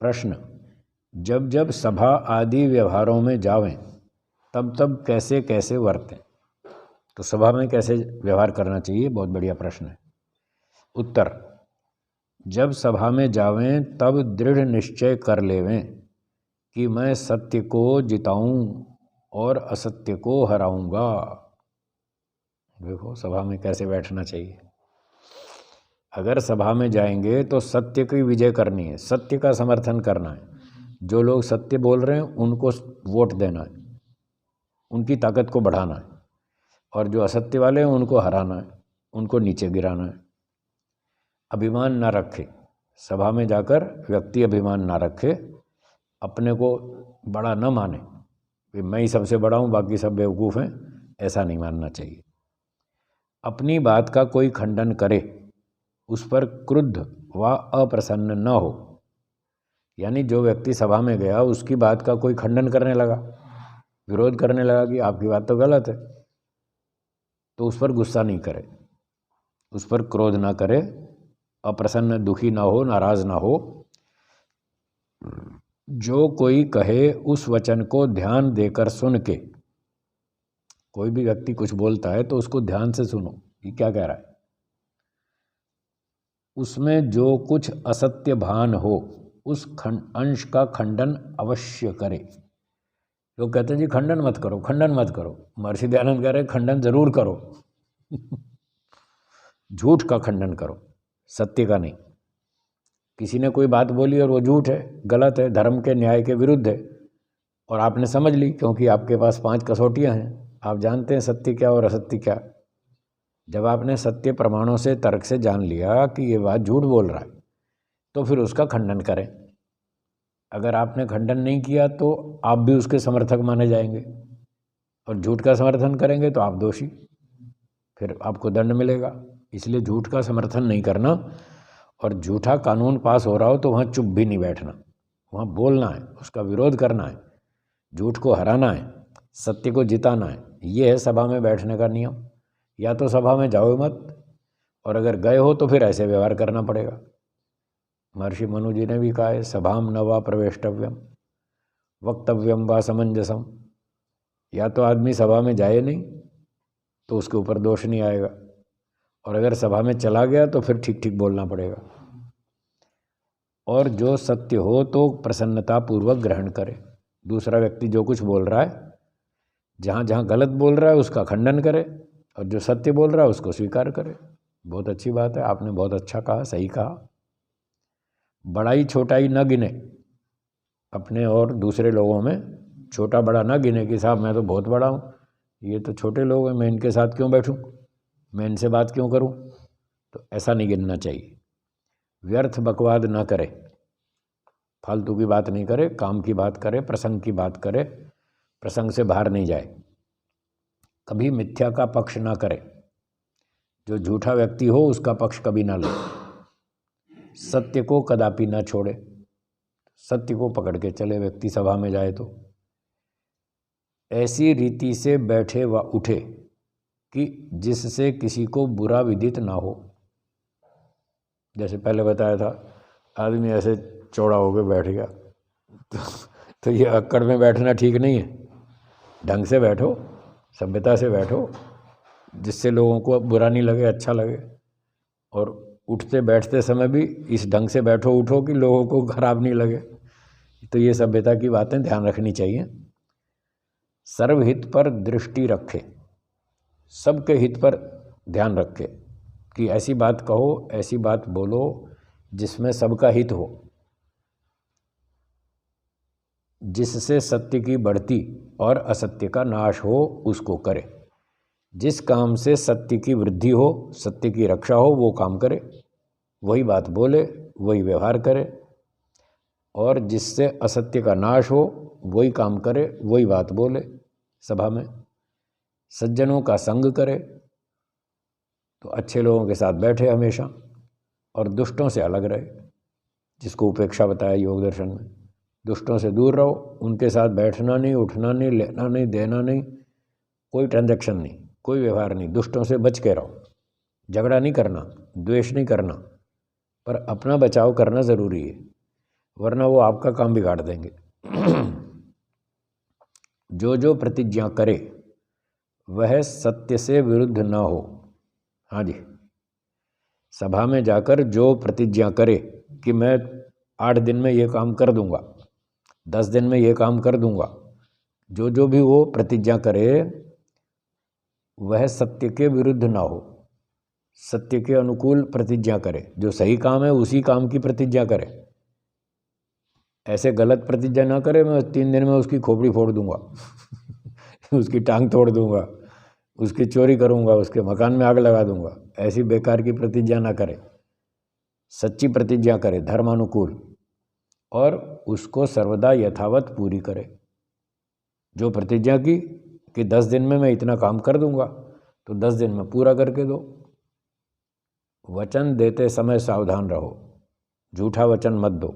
प्रश्न, जब जब सभा आदि व्यवहारों में जावें तब तब कैसे कैसे वर्तें? तो सभा में कैसे व्यवहार करना चाहिए, बहुत बढ़िया प्रश्न है। उत्तर, जब सभा में जावें तब दृढ़ निश्चय कर लेवें कि मैं सत्य को जिताऊं और असत्य को हराऊंगा। देखो सभा में कैसे बैठना चाहिए। अगर सभा में जाएंगे तो सत्य की विजय करनी है, सत्य का समर्थन करना है। जो लोग सत्य बोल रहे हैं उनको वोट देना है, उनकी ताकत को बढ़ाना है, और जो असत्य वाले हैं उनको हराना है, उनको नीचे गिराना है। अभिमान ना रखे, सभा में जाकर व्यक्ति अभिमान ना रखे, अपने को बड़ा न माने कि मैं ही सबसे बड़ा हूँ बाकी सब बेवकूफ़ हैं, ऐसा नहीं मानना चाहिए। अपनी बात का कोई खंडन करे उस पर क्रुद्ध व अप्रसन्न न हो। यानी जो व्यक्ति सभा में गया उसकी बात का कोई खंडन करने लगा, विरोध करने लगा कि आपकी बात तो गलत है, तो उस पर गुस्सा नहीं करे, उस पर क्रोध ना करे, अप्रसन्न दुखी ना हो, नाराज ना हो। जो कोई कहे उस वचन को ध्यान देकर सुन के, कोई भी व्यक्ति कुछ बोलता है तो उसको ध्यान से सुनो कि क्या कह रहा है। उसमें जो कुछ असत्य भान हो उस अंश का खंडन अवश्य करे। लोग कहते हैं जी खंडन मत करो, खंडन मत करो। महर्षि दयानंद कह रहे खंडन जरूर करो झूठ का खंडन करो, सत्य का नहीं। किसी ने कोई बात बोली और वो झूठ है, गलत है, धर्म के न्याय के विरुद्ध है, और आपने समझ ली क्योंकि आपके पास 5 कसौटियां हैं, आप जानते हैं सत्य क्या और असत्य क्या। जब आपने सत्य प्रमाणों से, तर्क से जान लिया कि ये बात झूठ बोल रहा है, तो फिर उसका खंडन करें। अगर आपने खंडन नहीं किया तो आप भी उसके समर्थक माने जाएंगे, और झूठ का समर्थन करेंगे तो आप दोषी, फिर आपको दंड मिलेगा। इसलिए झूठ का समर्थन नहीं करना, और झूठा कानून पास हो रहा हो तो वहाँ चुप भी नहीं बैठना, वहाँ बोलना है, उसका विरोध करना है, झूठ को हराना है, सत्य को जिताना है। ये है सभा में बैठने का नियम। या तो सभा में जाओ मत, और अगर गए हो तो फिर ऐसे व्यवहार करना पड़ेगा। महर्षि मनु जी ने भी कहा है, सभाम न वा प्रवेष्टव्यम वक्तव्यम वा समंजसम। या तो आदमी सभा में जाए नहीं तो उसके ऊपर दोष नहीं आएगा, और अगर सभा में चला गया तो फिर ठीक ठीक बोलना पड़ेगा। और जो सत्य हो तो प्रसन्नता पूर्वक ग्रहण करे। दूसरा व्यक्ति जो कुछ बोल रहा है, जहाँ जहाँ गलत बोल रहा है उसका खंडन करे, और जो सत्य बोल रहा है उसको स्वीकार करे। बहुत अच्छी बात है, आपने बहुत अच्छा कहा, सही कहा। बड़ाई छोटाई न गिने, अपने और दूसरे लोगों में छोटा बड़ा न गिने कि साहब मैं तो बहुत बड़ा हूँ, ये तो छोटे लोग हैं, मैं इनके साथ क्यों बैठूं, मैं इनसे बात क्यों करूं। तो ऐसा नहीं गिनना चाहिए। व्यर्थ बकवाद ना करे, फालतू की बात नहीं करे, काम की बात करे, प्रसंग की बात करे, प्रसंग से बाहर नहीं जाए। कभी मिथ्या का पक्ष ना करे, जो झूठा व्यक्ति हो उसका पक्ष कभी ना ले। सत्य को कदापि ना छोड़े, सत्य को पकड़ के चले व्यक्ति सभा में जाए तो। ऐसी रीति से बैठे व उठे कि जिससे किसी को बुरा विदित ना हो। जैसे पहले बताया था, आदमी ऐसे चौड़ा होकर बैठ गया तो ये अक्कड़ में बैठना ठीक नहीं है। ढंग से बैठो, सभ्यता से बैठो, जिससे लोगों को बुरा नहीं लगे, अच्छा लगे। और उठते बैठते समय भी इस ढंग से बैठो उठो कि लोगों को खराब नहीं लगे। तो ये सभ्यता की बातें ध्यान रखनी चाहिए। सर्वहित पर दृष्टि रखे, सबके हित पर ध्यान रखे कि ऐसी बात कहो, ऐसी बात बोलो जिसमें सबका हित हो, जिससे सत्य की बढ़ती और असत्य का नाश हो, उसको करे। जिस काम से सत्य की वृद्धि हो, सत्य की रक्षा हो, वो काम करे, वही बात बोले, वही व्यवहार करे। और जिससे असत्य का नाश हो वही काम करे, वही बात बोले सभा में। सज्जनों का संग करे, तो अच्छे लोगों के साथ बैठे हमेशा, और दुष्टों से अलग रहे, जिसको उपेक्षा बताया योग दर्शन में। दुष्टों से दूर रहो, उनके साथ बैठना नहीं, उठना नहीं, लेना नहीं, देना नहीं, कोई ट्रांजैक्शन नहीं, कोई व्यवहार नहीं। दुष्टों से बच के रहो, झगड़ा नहीं करना, द्वेष नहीं करना, पर अपना बचाव करना ज़रूरी है। वरना वो आपका काम बिगाड़ देंगे। जो जो प्रतिज्ञा करे वह सत्य से विरुद्ध न हो। हाँ जी, सभा में जाकर जो प्रतिज्ञा करे कि मैं 8 दिन में ये काम कर दूंगा, 10 दिन में ये काम कर दूंगा, जो जो भी वो प्रतिज्ञा करे वह सत्य के विरुद्ध ना हो, सत्य के अनुकूल प्रतिज्ञा करे। जो सही काम है उसी काम की प्रतिज्ञा करे। ऐसे गलत प्रतिज्ञा ना करे, मैं 3 दिन में उसकी खोपड़ी फोड़ दूंगा उसकी टांग तोड़ दूंगा, उसकी चोरी करूंगा, उसके मकान में आग लगा दूंगा। ऐसी बेकार की प्रतिज्ञा ना करे, सच्ची प्रतिज्ञा करे धर्मानुकूल, और उसको सर्वदा यथावत पूरी करे। जो प्रतिज्ञा की कि 10 दिन में मैं इतना काम कर दूंगा, तो 10 दिन में पूरा करके दो। वचन देते समय सावधान रहो, झूठा वचन मत दो।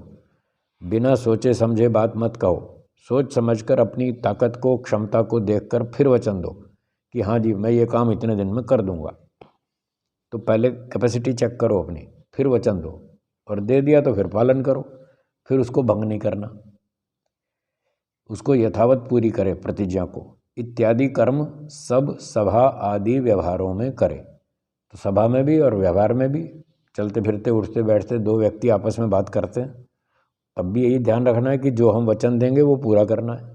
बिना सोचे समझे बात मत कहो। सोच समझकर अपनी ताकत को, क्षमता को देखकर फिर वचन दो कि हाँ जी मैं ये काम इतने दिन में कर दूंगा। तो पहले कैपेसिटी चेक करो अपनी, फिर वचन दो, और दे दिया तो फिर पालन करो, फिर उसको भंग नहीं करना, उसको यथावत पूरी करे प्रतिज्ञा को। इत्यादि कर्म सब सभा आदि व्यवहारों में करे। तो सभा में भी और व्यवहार में भी, चलते फिरते उठते बैठते 2 व्यक्ति आपस में बात करते हैं, तब भी यही ध्यान रखना है कि जो हम वचन देंगे वो पूरा करना है।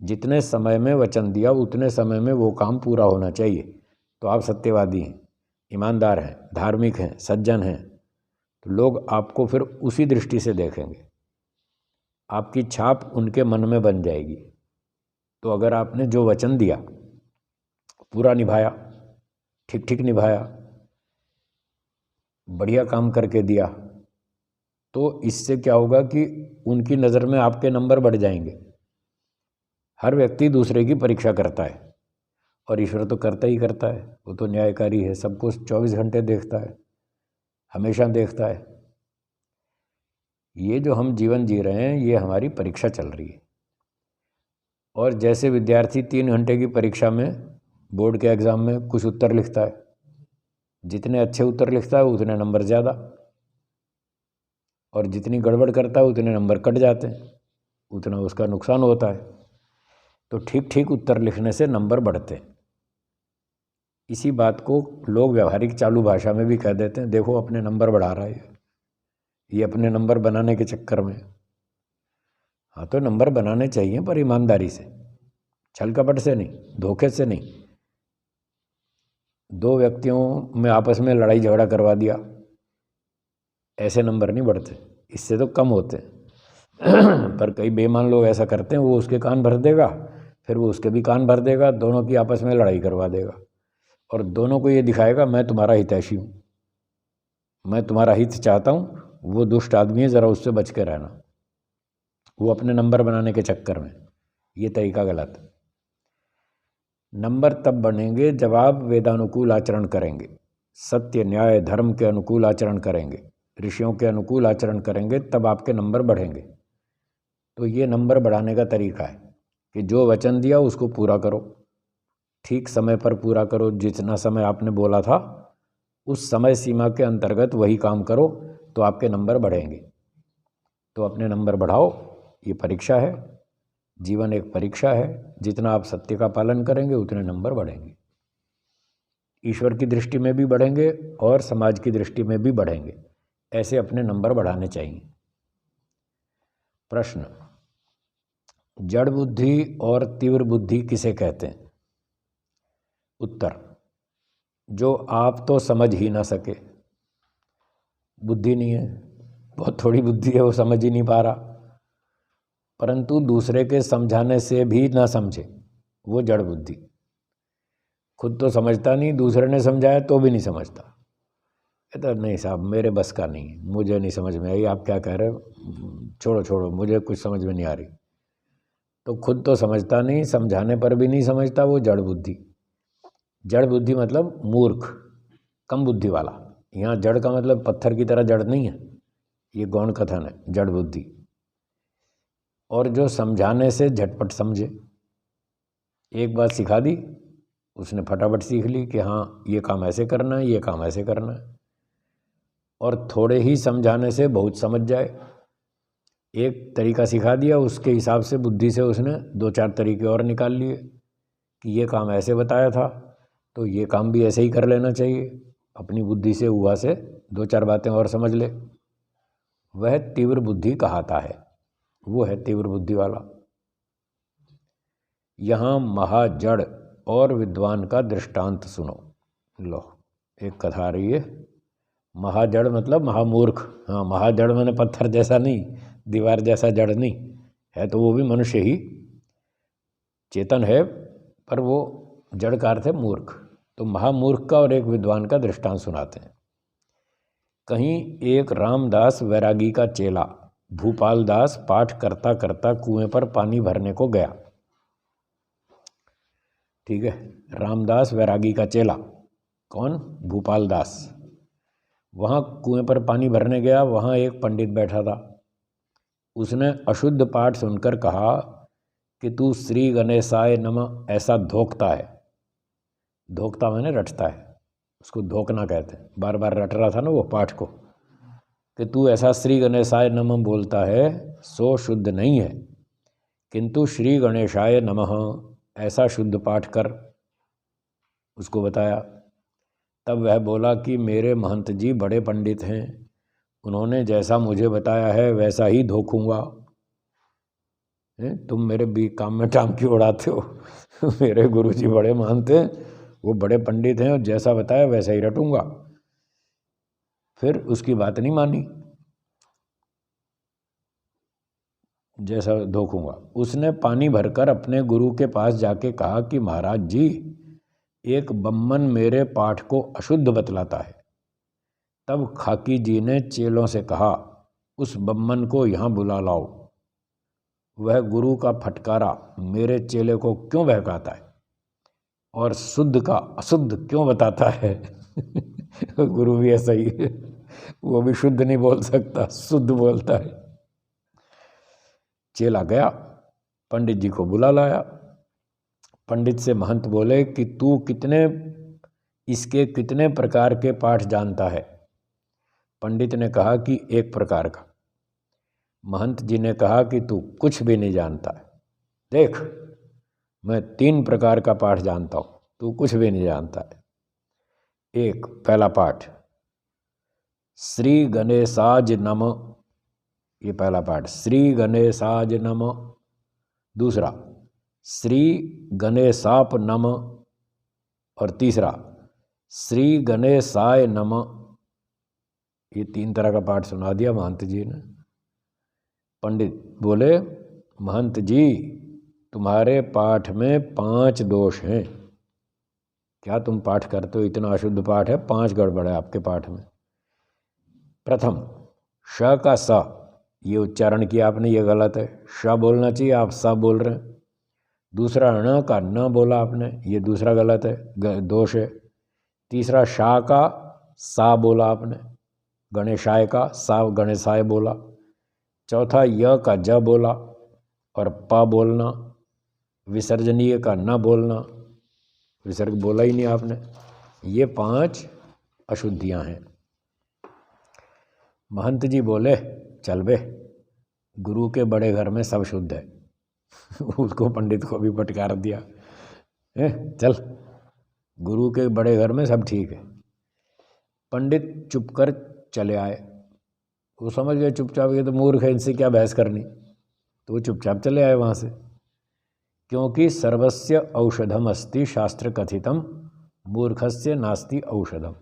जितने समय में वचन दिया उतने समय में वो काम पूरा होना चाहिए। तो आप सत्यवादी हैं, ईमानदार हैं, धार्मिक हैं, सज्जन हैं, तो लोग आपको फिर उसी दृष्टि से देखेंगे, आपकी छाप उनके मन में बन जाएगी। तो अगर आपने जो वचन दिया पूरा निभाया, ठीक ठीक निभाया, बढ़िया काम करके दिया, तो इससे क्या होगा कि उनकी नज़र में आपके नंबर बढ़ जाएंगे। हर व्यक्ति दूसरे की परीक्षा करता है, और ईश्वर तो करता ही करता है, वो तो न्यायकारी है, सबको 24 घंटे देखता है, हमेशा देखता है। ये जो हम जीवन जी रहे हैं ये हमारी परीक्षा चल रही है। और जैसे विद्यार्थी 3 घंटे की परीक्षा में, बोर्ड के एग्ज़ाम में कुछ उत्तर लिखता है, जितने अच्छे उत्तर लिखता है उतने नंबर ज़्यादा, और जितनी गड़बड़ करता है उतने नंबर कट जाते हैं, उतना उसका नुकसान होता है। तो ठीक ठीक उत्तर लिखने से नंबर बढ़ते हैं। इसी बात को लोग व्यवहारिक चालू भाषा में भी कह देते हैं, देखो अपने नंबर बढ़ा रहा है ये अपने नंबर बनाने के चक्कर में। हाँ, तो नंबर बनाने चाहिए पर ईमानदारी से, छल कपट से नहीं, धोखे से नहीं। 2 व्यक्तियों में आपस में लड़ाई झगड़ा करवा दिया, ऐसे नंबर नहीं बढ़ते, इससे तो कम होते हैं। पर कई बेईमान लोग ऐसा करते हैं, वो उसके कान भर देगा, फिर वो उसके भी कान भर देगा, दोनों की आपस में लड़ाई करवा देगा, और दोनों को ये दिखाएगा मैं तुम्हारा हितैषी हूँ, मैं तुम्हारा हित चाहता हूँ। वो दुष्ट आदमी है, ज़रा उससे बच के रहना। वो अपने नंबर बनाने के चक्कर में, ये तरीका गलत है। नंबर तब बनेंगे जब आप वेदानुकूल आचरण करेंगे, सत्य न्याय धर्म के अनुकूल आचरण करेंगे, ऋषियों के अनुकूल आचरण करेंगे, तब आपके नंबर बढ़ेंगे। तो ये नंबर बढ़ाने का तरीका है कि जो वचन दिया उसको पूरा करो, ठीक समय पर पूरा करो। जितना समय आपने बोला था उस समय सीमा के अंतर्गत वही काम करो, तो आपके नंबर बढ़ेंगे। तो अपने नंबर बढ़ाओ, ये परीक्षा है, जीवन एक परीक्षा है। जितना आप सत्य का पालन करेंगे उतने नंबर बढ़ेंगे, ईश्वर की दृष्टि में भी बढ़ेंगे और समाज की दृष्टि में भी बढ़ेंगे। ऐसे अपने नंबर बढ़ाने चाहिए। प्रश्न, जड़ बुद्धि और तीव्र बुद्धि किसे कहते हैं? उत्तर, जो आप तो समझ ही ना सके, बुद्धि नहीं है, बहुत थोड़ी बुद्धि है, वो समझ ही नहीं पा रहा, परंतु दूसरे के समझाने से भी ना समझे, वो जड़ बुद्धि। खुद तो समझता नहीं, दूसरे ने समझाया तो भी नहीं समझता, कहता नहीं साहब मेरे बस का नहीं, मुझे नहीं समझ में आई, आप क्या कह रहे हो, छोड़ो छोड़ो, मुझे कुछ समझ में नहीं आ रही। तो खुद तो समझता नहीं, समझाने पर भी नहीं समझता, वो जड़ बुद्धि। जड़ बुद्धि मतलब मूर्ख, कम बुद्धि वाला। यहाँ जड़ का मतलब पत्थर की तरह जड़ नहीं है, ये गौण कथन है, जड़ बुद्धि। और जो समझाने से झटपट समझे, एक बात सिखा दी उसने फटाफट सीख ली कि हाँ ये काम ऐसे करना है, ये काम ऐसे करना है। और थोड़े ही समझाने से बहुत समझ जाए, एक तरीका सिखा दिया, उसके हिसाब से बुद्धि से उसने 2-4 तरीके और निकाल लिए कि ये काम ऐसे बताया था तो ये काम भी ऐसे ही कर लेना चाहिए। अपनी बुद्धि से हुआ से 2-4 बातें और समझ ले, वह तीव्र बुद्धि कहाता है, वो है तीव्र बुद्धि वाला। यहाँ महाजड़ और विद्वान का दृष्टांत सुनो। लो, एक कथा आ रही है। महाजड़ मतलब महामूर्ख। हाँ, महाजड़ मैंने पत्थर जैसा नहीं, दीवार जैसा जड़ नहीं है, तो वो भी मनुष्य ही, चेतन है, पर वो जड़ का अर्थ है मूर्ख। तो महामूर्ख का और एक विद्वान का दृष्टांत सुनाते हैं। कहीं एक रामदास वैरागी का चेला भूपाल दास पाठ करता करता कुएं पर पानी भरने को गया। ठीक है, रामदास वैरागी का चेला कौन? भूपाल दास। वहाँ कुएं पर पानी भरने गया, वहाँ एक पंडित बैठा था। उसने अशुद्ध पाठ सुनकर कहा कि तू श्री गणेशाय नमः ऐसा धोखता है। धोखता माने रटता है, उसको धोखना कहते हैं। बार बार रट रहा था ना वो पाठ को, कि तू ऐसा श्री गणेशाय नमः बोलता है सो शुद्ध नहीं है, किंतु श्री गणेशाय नमः ऐसा शुद्ध पाठ कर। उसको बताया। तब वह बोला कि मेरे महंत जी बड़े पंडित हैं, उन्होंने जैसा मुझे बताया है वैसा ही धोखूंगा। तुम मेरे भी काम में टांग क्यों उड़ाते हो? मेरे गुरुजी बड़े मानते हैं, वो बड़े पंडित हैं, और जैसा बताया वैसा ही रटूंगा। फिर उसकी बात नहीं मानी, जैसा धोखूंगा। उसने पानी भरकर अपने गुरु के पास जाके कहा कि महाराज जी, एक बम्मन मेरे पाठ को अशुद्ध बतलाता है। तब खाकी जी ने चेलों से कहा, उस बम्मन को यहाँ बुला लाओ। वह गुरु का फटकारा मेरे चेले को क्यों बहकाता है और शुद्ध का अशुद्ध क्यों बताता है? गुरु भी ऐसा ही है, वो भी शुद्ध नहीं बोल सकता, शुद्ध बोलता है। चेला गया, पंडित जी को बुला लाया। पंडित से महंत बोले कि तू इसके कितने प्रकार के पाठ जानता है? पंडित ने कहा कि 1 प्रकार का। महंत जी ने कहा कि तू कुछ भी नहीं जानता है। देख, मैं 3 प्रकार का पाठ जानता हूँ, तू कुछ भी नहीं जानता है। पहला पाठ, श्री गणेशाज नमः, ये पहला पाठ, श्री गणेशाज नमः। दूसरा, श्री गणेशाप नमः। और तीसरा, श्री गणेशाय नमः। ये 3 तरह का पाठ सुना दिया महंत जी ने। पंडित बोले, महंत जी तुम्हारे पाठ में 5 दोष हैं। क्या तुम पाठ करते हो? इतना अशुद्ध पाठ है, 5 गड़बड़ है आपके पाठ में। प्रथम, श का स, ये उच्चारण किया आपने, ये गलत है। श बोलना चाहिए, आप स बोल रहे हैं। दूसरा, ण का न बोला आपने, ये दूसरा गलत है, दोष है। तीसरा, शा का सा बोला आपने, गणेशाय का सा गणेशाय बोला। चौथा, य का ज बोला और प बोलना। विसर्जनीय का न बोलना, विसर्ग बोला ही नहीं आपने। ये 5 अशुद्धियां हैं। महंत जी बोले, चल बे, गुरु के बड़े घर में सब शुद्ध है। उसको पंडित को भी फटकार दिया, चल, गुरु के बड़े घर में सब ठीक है। पंडित चुप कर चले आए। वो समझ गए चुपचाप ये तो मूर्ख है, इनसे क्या बहस करनी, तो वो चुपचाप चले आए वहाँ से। क्योंकि सर्वस्य औषधम अस्ति शास्त्र कथितम, मूर्खस्य नास्ति औषधम।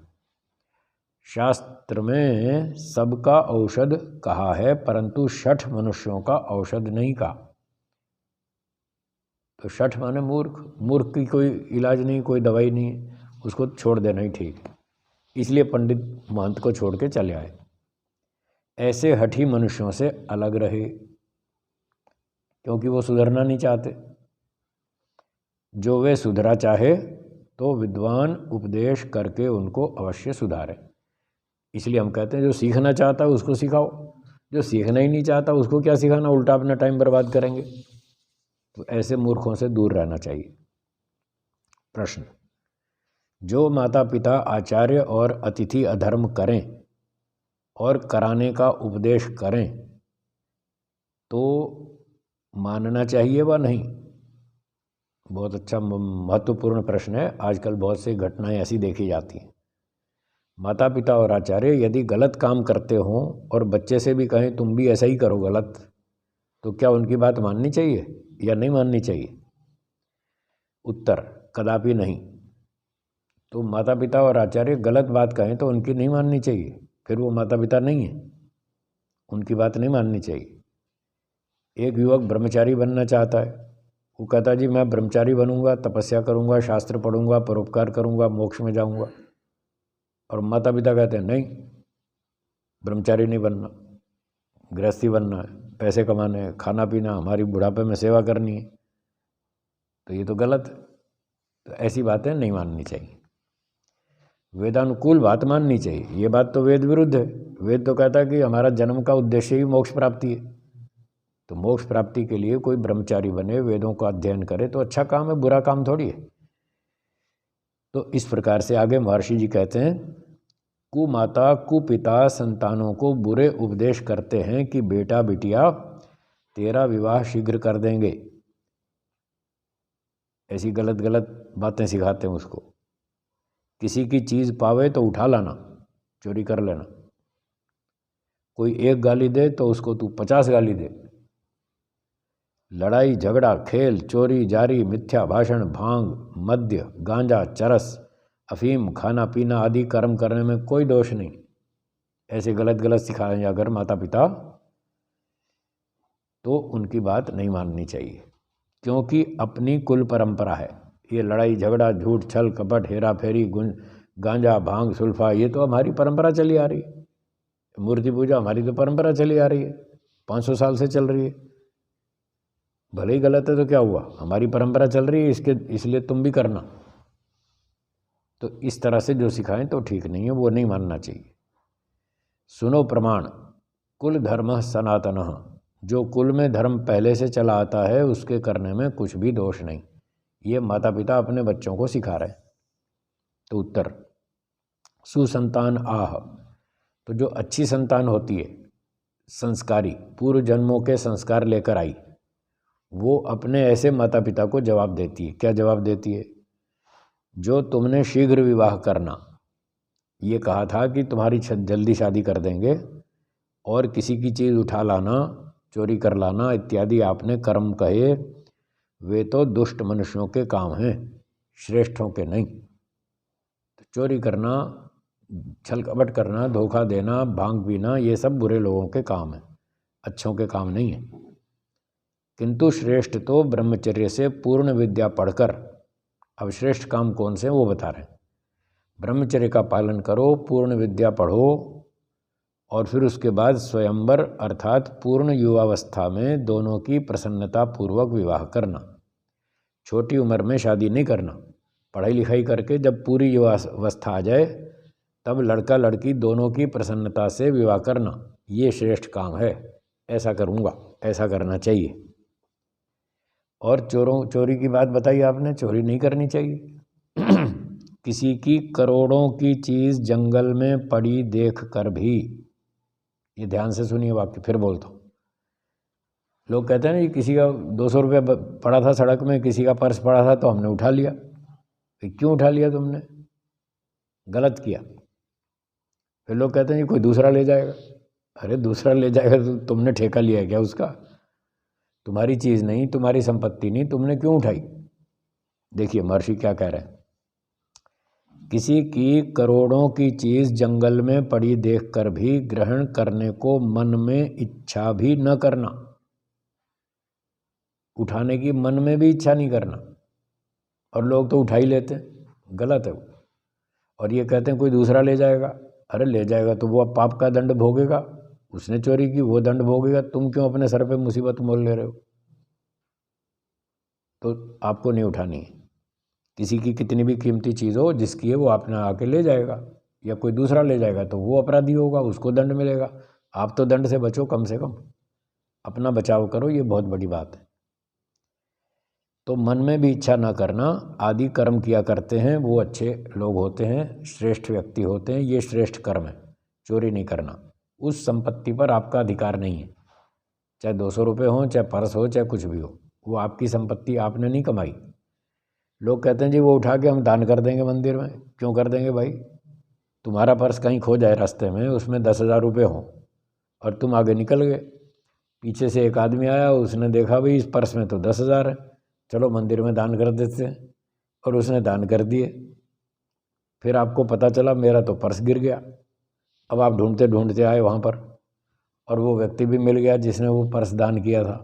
शास्त्र में सबका औषध कहा है, परंतु 60 मनुष्यों का औषध नहीं कहा। तो 60 माने मूर्ख। मूर्ख की कोई इलाज नहीं, कोई दवाई नहीं, उसको छोड़ देना ही ठीक। इसलिए पंडित महंत को छोड़ के चले आए। ऐसे हठी मनुष्यों से अलग रहे, क्योंकि वो सुधरना नहीं चाहते। जो वे सुधरा चाहे तो विद्वान उपदेश करके उनको अवश्य सुधारे। इसलिए हम कहते हैं जो सीखना चाहता है उसको सिखाओ, जो सीखना ही नहीं चाहता उसको क्या सिखाना, उल्टा अपना टाइम बर्बाद करेंगे। तो ऐसे मूर्खों से दूर रहना चाहिए। प्रश्न, जो माता पिता आचार्य और अतिथि अधर्म करें और कराने का उपदेश करें तो मानना चाहिए व नहीं? बहुत अच्छा महत्वपूर्ण प्रश्न है। आजकल बहुत सी घटनाएं ऐसी देखी जाती हैं। माता पिता और आचार्य यदि गलत काम करते हों और बच्चे से भी कहें तुम भी ऐसा ही करो गलत, तो क्या उनकी बात माननी चाहिए या नहीं माननी चाहिए? उत्तर, कदापि नहीं। तो माता पिता और आचार्य गलत बात कहें तो उनकी नहीं माननी चाहिए, फिर वो माता पिता नहीं है, उनकी बात नहीं माननी चाहिए। एक युवक ब्रह्मचारी बनना चाहता है, वो कहता जी मैं ब्रह्मचारी बनूंगा, तपस्या करूंगा, शास्त्र पढ़ूंगा, परोपकार करूंगा, मोक्ष में जाऊंगा। और माता पिता कहते हैं नहीं, ब्रह्मचारी नहीं बनना, गृहस्थी बनना है, पैसे कमाने हैं, खाना पीना, हमारी बुढ़ापे में सेवा करनी है। तो ये तो गलत है। तो ऐसी बातें नहीं माननी चाहिए। वेदानुकूल बात माननी चाहिए। ये बात तो वेद विरुद्ध है। वेद तो कहता है कि हमारा जन्म का उद्देश्य ही मोक्ष प्राप्ति है। तो मोक्ष प्राप्ति के लिए कोई ब्रह्मचारी बने, वेदों का अध्ययन करे तो अच्छा काम है, बुरा काम थोड़ी है। तो इस प्रकार से आगे महर्षि जी कहते हैं, कुमाता कुपिता संतानों को बुरे उपदेश करते हैं कि बेटा बिटिया तेरा विवाह शीघ्र कर देंगे। ऐसी गलत गलत बातें सिखाते हैं उसको। किसी की चीज़ पावे तो उठा लाना, चोरी कर लेना। कोई एक गाली दे तो उसको तू 50 गाली दे। लड़ाई झगड़ा, खेल, चोरी, जारी, मिथ्या भाषण, भांग, मद्य, गांजा, चरस, अफीम, खाना पीना आदि कर्म करने में कोई दोष नहीं। ऐसे गलत गलत सिखाएं अगर माता पिता, तो उनकी बात नहीं माननी चाहिए, क्योंकि अपनी कुल परंपरा है। ये लड़ाई झगड़ा, झूठ, छल, कपट, हेरा फेरी, गांजा, भांग, सुल्फा, ये तो हमारी परंपरा चली आ रही है। मूर्ति पूजा हमारी तो परंपरा चली आ रही है, 500 साल से चल रही है। भले ही गलत है तो क्या हुआ, हमारी परंपरा चल रही है, इसलिए तुम भी करना। तो इस तरह से जो सिखाएं तो ठीक नहीं है, वो नहीं मानना चाहिए। सुनो प्रमाण, कुल धर्म सनातनः, जो कुल में धर्म पहले से चला आता है उसके करने में कुछ भी दोष नहीं। ये माता पिता अपने बच्चों को सिखा रहे हैं। तो उत्तर, सुसंतान आह, तो जो अच्छी संतान होती है, संस्कारी, पूर्व जन्मों के संस्कार लेकर आई, वो अपने ऐसे माता पिता को जवाब देती है। क्या जवाब देती है? जो तुमने शीघ्र विवाह करना, ये कहा था कि तुम्हारी जल्दी शादी कर देंगे, और किसी की चीज़ उठा लाना, चोरी कर लाना इत्यादि आपने कर्म कहे, वे तो दुष्ट मनुष्यों के काम हैं, श्रेष्ठों के नहीं। तो चोरी करना, छल कपट करना, धोखा देना, भांग पीना, ये सब बुरे लोगों के काम हैं, अच्छों के काम नहीं है। किंतु श्रेष्ठ तो ब्रह्मचर्य से पूर्ण विद्या पढ़कर, अब श्रेष्ठ काम कौन से वो बता रहे हैं। ब्रह्मचर्य का पालन करो, पूर्ण विद्या पढ़ो, और फिर उसके बाद स्वयंवर अर्थात पूर्ण युवावस्था में दोनों की प्रसन्नता पूर्वक विवाह करना। छोटी उम्र में शादी नहीं करना, पढ़ाई लिखाई करके जब पूरी युवावस्था आ जाए तब लड़का लड़की दोनों की प्रसन्नता से विवाह करना, ये श्रेष्ठ काम है। ऐसा करूँगा, ऐसा करना चाहिए। और चोरी की बात बताई आपने, चोरी नहीं करनी चाहिए। किसी की करोड़ों की चीज़ जंगल में पड़ी देख कर भी, ये ध्यान से सुनिए वाक्य, फिर बोलता हूँ। लोग कहते हैं ना, किसी का 200 रुपया पड़ा था सड़क में, किसी का पर्स पड़ा था तो हमने उठा लिया। क्यों उठा लिया तुमने? गलत किया। फिर लोग कहते हैं कोई दूसरा ले जाएगा। अरे दूसरा ले जाएगा तो तुमने ठेका लिया है क्या उसका? तुम्हारी चीज़ नहीं, तुम्हारी संपत्ति नहीं, तुमने क्यों उठाई? देखिए महर्षि क्या कह रहे हैं, किसी की करोड़ों की चीज़ जंगल में पड़ी देखकर भी ग्रहण करने को मन में इच्छा भी न करना, उठाने की मन में भी इच्छा नहीं करना, और लोग तो उठा ही लेते हैं, गलत है वो। और ये कहते हैं कोई दूसरा ले जाएगा। अरे ले जाएगा तो वो पाप का दंड भोगेगा, उसने चोरी की वो दंड भोगेगा, तुम क्यों अपने सर पे मुसीबत मोल ले रहे हो? तो आपको नहीं उठानी है। किसी की कितनी भी कीमती चीज़ हो, जिसकी है वो आपने आके ले जाएगा, या कोई दूसरा ले जाएगा तो वो अपराधी होगा, उसको दंड मिलेगा। आप तो दंड से बचो, कम से कम अपना बचाव करो, ये बहुत बड़ी बात है। तो मन में भी इच्छा ना करना आदि कर्म किया करते हैं, वो अच्छे लोग होते हैं, श्रेष्ठ व्यक्ति होते हैं, ये श्रेष्ठ कर्म है। चोरी नहीं करना, उस संपत्ति पर आपका अधिकार नहीं है। चाहे 200 रुपये हों, चाहे पर्स हो, चाहे कुछ भी हो, वो आपकी संपत्ति, आपने नहीं कमाई। लोग कहते हैं जी वो उठा के हम दान कर देंगे मंदिर में। क्यों कर देंगे भाई? तुम्हारा पर्स कहीं खो जाए रास्ते में, उसमें 10,000 रुपये हों और तुम आगे निकल गए, पीछे से एक आदमी आया, उसने देखा भाई इस पर्स में तो 10,000 है, चलो मंदिर में दान कर देते हैं, और उसने दान कर दिए। फिर आपको पता चला मेरा तो पर्स गिर गया। अब आप ढूंढते ढूंढते आए वहाँ पर, और वो व्यक्ति भी मिल गया जिसने वो पर्स दान किया था।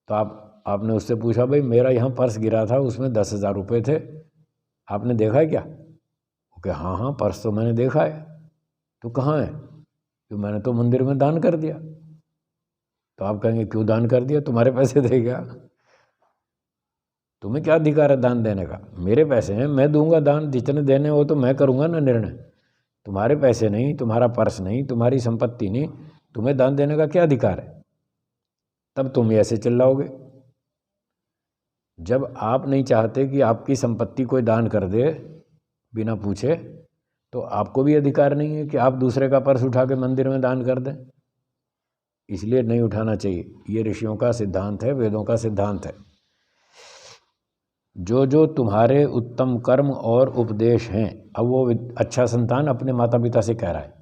तो आपने उससे पूछा भाई मेरा यहाँ पर्स गिरा था, उसमें 10,000 रुपये थे, आपने देखा है क्या? वो कहे हाँ हाँ पर्स तो मैंने देखा है। तो कहाँ है? तो मैंने तो मंदिर में दान कर दिया। तो आप कहेंगे क्यों दान कर दिया? तुम्हारे पैसे थे क्या? तुम्हें क्या अधिकार है दान देने का? मेरे पैसे हैं, मैं दूंगा दान, जितने देने हो तो मैं करूंगा ना निर्णय। तुम्हारे पैसे नहीं, तुम्हारा पर्स नहीं, तुम्हारी संपत्ति नहीं, तुम्हें दान देने का क्या अधिकार है? तब तुम ऐसे चिल्लाओगे। जब आप नहीं चाहते कि आपकी संपत्ति कोई दान कर दे बिना पूछे, तो आपको भी अधिकार नहीं है कि आप दूसरे का पर्स उठा के मंदिर में दान कर दें। इसलिए नहीं उठाना चाहिए। ये ऋषियों का सिद्धांत है, वेदों का सिद्धांत है। जो जो तुम्हारे उत्तम कर्म और उपदेश हैं, अब वो अच्छा संतान अपने माता पिता से कह रहा है,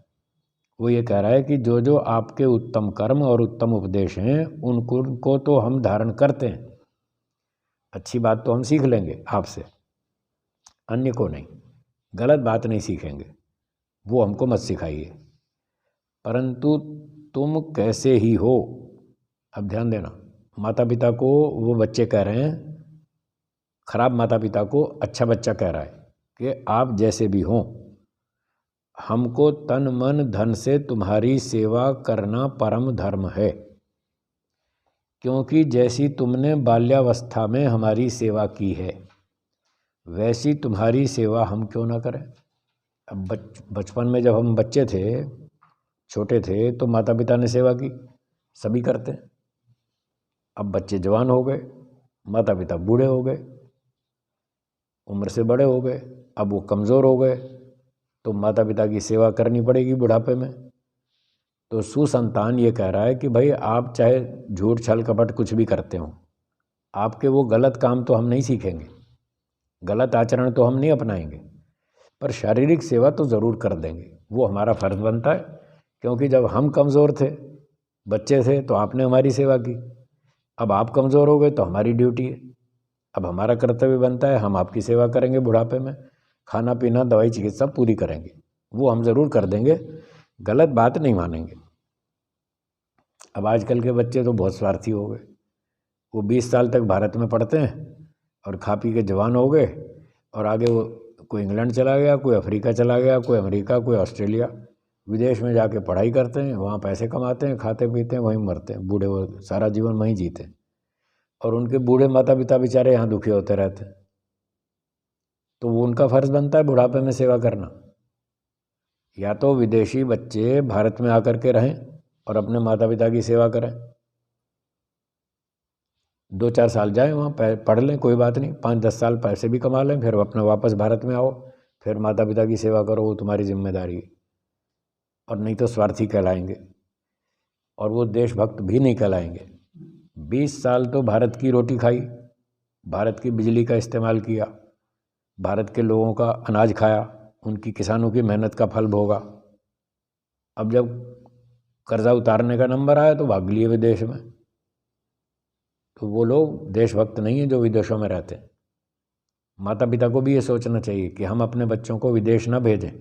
वो ये कह रहा है कि जो जो आपके उत्तम कर्म और उत्तम उपदेश हैं उनको तो हम धारण करते हैं, अच्छी बात तो हम सीख लेंगे आपसे, अन्य को नहीं, गलत बात नहीं सीखेंगे, वो हमको मत सिखाइए। परंतु तुम कैसे ही हो, अब ध्यान देना, माता पिता को वो बच्चे कह रहे हैं, खराब माता पिता को अच्छा बच्चा कह रहा है कि आप जैसे भी हों, हमको तन मन धन से तुम्हारी सेवा करना परम धर्म है, क्योंकि जैसी तुमने बाल्यावस्था में हमारी सेवा की है वैसी तुम्हारी सेवा हम क्यों ना करें। अब बचपन में जब हम बच्चे थे, छोटे थे, तो माता पिता ने सेवा की, सभी करते हैं। अब बच्चे जवान हो गए, माता पिता बूढ़े हो गए, उम्र से बड़े हो गए, अब वो कमज़ोर हो गए, तो माता पिता की सेवा करनी पड़ेगी बुढ़ापे में। तो सुसंतान ये कह रहा है कि भाई आप चाहे झूठ छल कपट कुछ भी करते हो, आपके वो गलत काम तो हम नहीं सीखेंगे, गलत आचरण तो हम नहीं अपनाएंगे, पर शारीरिक सेवा तो ज़रूर कर देंगे, वो हमारा फर्ज बनता है। क्योंकि जब हम कमज़ोर थे, बच्चे थे, तो आपने हमारी सेवा की, अब आप कमज़ोर हो गए तो हमारी ड्यूटी है, अब हमारा कर्तव्य बनता है, हम आपकी सेवा करेंगे बुढ़ापे में, खाना पीना दवाई चिकित्सा पूरी करेंगे, वो हम ज़रूर कर देंगे, गलत बात नहीं मानेंगे। अब आजकल के बच्चे तो बहुत स्वार्थी हो गए, वो 20 साल तक भारत में पढ़ते हैं और खा पी के जवान हो गए, और आगे वो कोई इंग्लैंड चला गया, कोई अफ्रीका चला गया, कोई अमेरिका, कोई ऑस्ट्रेलिया, विदेश में जाके पढ़ाई करते हैं, वहाँ पैसे कमाते हैं, खाते पीते हैं, वहीं मरते हैं, बूढ़े वो सारा जीवन वहीं जीते हैं, और उनके बूढ़े माता पिता बेचारे यहाँ दुखी होते रहते हैं। तो वो उनका फर्ज बनता है बुढ़ापे में सेवा करना। या तो विदेशी बच्चे भारत में आकर के रहें और अपने माता पिता की सेवा करें, 2-4 साल जाएं वहाँ पढ़ लें, कोई बात नहीं, 5-10 साल पैसे भी कमा लें, फिर अपने वापस भारत में आओ, फिर माता पिता की सेवा करो, वो तुम्हारी जिम्मेदारी है। और नहीं तो स्वार्थी कहलाएंगे, और वो देशभक्त भी नहीं कहलाएंगे। 20 साल तो भारत की रोटी खाई, भारत की बिजली का इस्तेमाल किया, भारत के लोगों का अनाज खाया, उनकी किसानों की मेहनत का फल भोगा। अब जब कर्जा उतारने का नंबर आया तो भाग लिए विदेश में। तो वो लोग देशभक्त नहीं है जो विदेशों में रहते हैं। माता पिता को भी ये सोचना चाहिए कि हम अपने बच्चों को विदेश ना भेजें,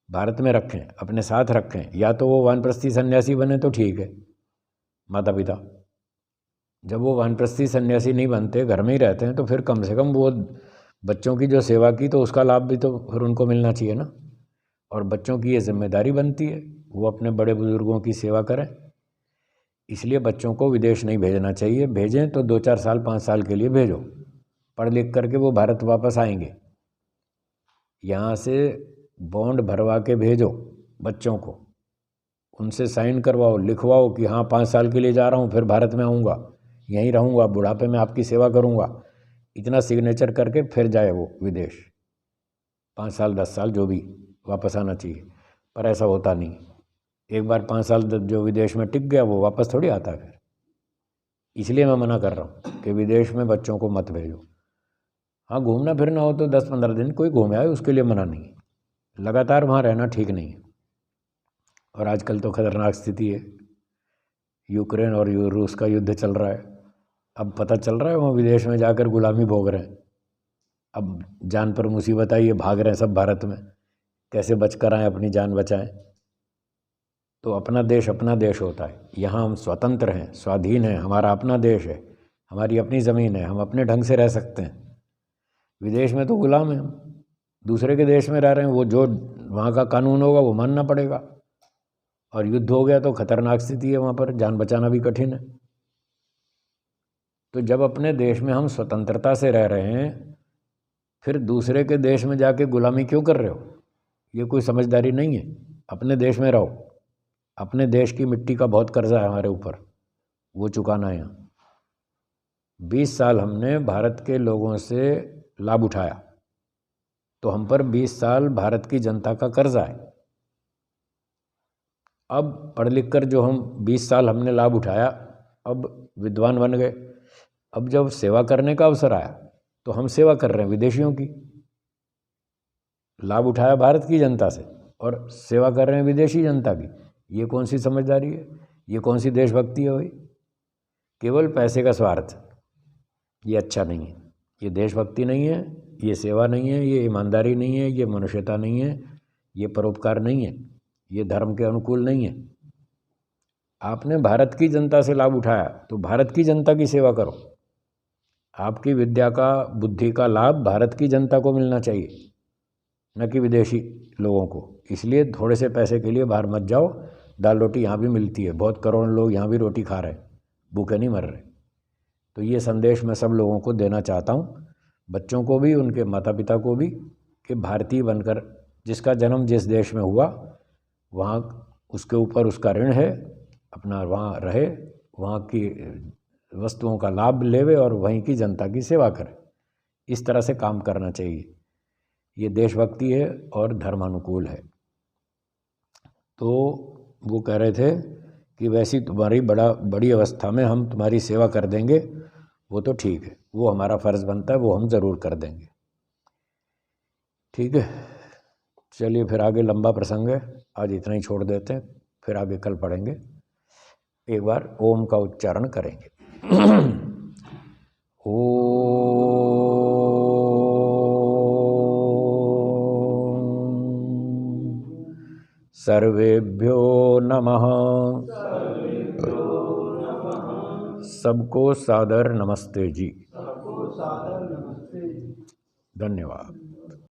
भारत में रखें, अपने साथ रखें। या तो वो वानप्रस्थी सन्यासी बने तो ठीक है, माता पिता जब वो वानप्रस्थी सन्यासी नहीं बनते, घर में ही रहते हैं, तो फिर कम से कम वो बच्चों की जो सेवा की तो उसका लाभ भी तो फिर उनको मिलना चाहिए ना। और बच्चों की ये जिम्मेदारी बनती है वो अपने बड़े बुजुर्गों की सेवा करें। इसलिए बच्चों को विदेश नहीं भेजना चाहिए, भेजें तो 2-4 साल 5 साल के लिए भेजो, पढ़ लिख करके वो भारत वापस आएंगे। यहाँ से बॉन्ड भरवा के भेजो बच्चों को, उनसे साइन करवाओ, लिखवाओ कि हाँ 5 साल के लिए जा रहा हूँ, फिर भारत में आऊँगा, यहीं रहूँगा, बुढ़ापे में आपकी सेवा करूँगा, इतना सिग्नेचर करके फिर जाए वो विदेश। 5 साल 10 साल जो भी, वापस आना चाहिए। पर ऐसा होता नहीं, एक बार 5 साल जो विदेश में टिक गया वो वापस थोड़ी आता है फिर। इसलिए मैं मना कर रहा हूँ कि विदेश में बच्चों को मत भेजो। हाँ, घूमना फिरना हो तो 10-15 दिन कोई घूम आए, उसके लिए मना नहीं है। लगातार वहाँ रहना ठीक नहीं है। और आजकल तो खतरनाक स्थिति है, यूक्रेन और रूस का युद्ध चल रहा है। अब पता चल रहा है वहाँ विदेश में जाकर गुलामी भोग रहे हैं। अब जान पर मुसीबत आई है, भाग रहे हैं सब भारत में, कैसे बचकर आएँ, अपनी जान बचाएं। तो अपना देश होता है। यहाँ हम स्वतंत्र हैं, स्वाधीन हैं, हमारा अपना देश है, हमारी अपनी ज़मीन है, हम अपने ढंग से रह सकते हैं। विदेश में तो गुलाम हैं हम, दूसरे के देश में रह रहे हैं, वो जो वहाँ का कानून होगा वो मानना पड़ेगा। और युद्ध हो गया तो खतरनाक स्थिति है, वहाँ पर जान बचाना भी कठिन है। तो जब अपने देश में हम स्वतंत्रता से रह रहे हैं, फिर दूसरे के देश में जाके गुलामी क्यों कर रहे हो? ये कोई समझदारी नहीं है। अपने देश में रहो। अपने देश की मिट्टी का बहुत कर्जा है हमारे ऊपर, वो चुकाना है। 20 साल हमने भारत के लोगों से लाभ उठाया, तो हम पर 20 साल भारत की जनता का कर्जा है। अब पढ़ लिख कर जो हम 20 साल हमने लाभ उठाया, अब विद्वान बन गए, अब जब सेवा करने का अवसर आया तो हम सेवा कर रहे हैं विदेशियों की। लाभ उठाया भारत की जनता से और सेवा कर रहे हैं विदेशी जनता की। ये कौन सी समझदारी है? ये कौन सी देशभक्ति है भाई? केवल पैसे का स्वार्थ, ये अच्छा नहीं है, ये देशभक्ति नहीं है, ये सेवा नहीं है, ये ईमानदारी नहीं है, ये मनुष्यता नहीं है, ये परोपकार नहीं है, ये धर्म के अनुकूल नहीं है। आपने भारत की जनता से लाभ उठाया तो भारत की जनता की सेवा करो। आपकी विद्या का, बुद्धि का लाभ भारत की जनता को मिलना चाहिए, न कि विदेशी लोगों को। इसलिए थोड़े से पैसे के लिए बाहर मत जाओ। दाल रोटी यहाँ भी मिलती है, बहुत करोड़ों लोग यहाँ भी रोटी खा रहे हैं, भूखे नहीं मर रहे। तो ये संदेश मैं सब लोगों को देना चाहता हूँ, बच्चों को भी, उनके माता पिता को भी, कि भारतीय बनकर जिसका जन्म जिस देश में हुआ वहाँ उसके ऊपर उसका ऋण है, अपना वहाँ रहे, वहाँ की वस्तुओं का लाभ लेवे और वहीं की जनता की सेवा करे। इस तरह से काम करना चाहिए। ये देशभक्ति है और धर्मानुकूल है। तो वो कह रहे थे कि वैसी तुम्हारी बड़ी अवस्था में हम तुम्हारी सेवा कर देंगे, वो तो ठीक है, वो हमारा फ़र्ज़ बनता है, वो हम ज़रूर कर देंगे। ठीक है, चलिए फिर आगे लंबा प्रसंग है, आज इतना ही छोड़ देते हैं, फिर आगे कल पढ़ेंगे। एक बार ओम का उच्चारण करेंगे। सर्वेभ्यो नमः। सबको सादर नमस्ते जी। धन्यवाद।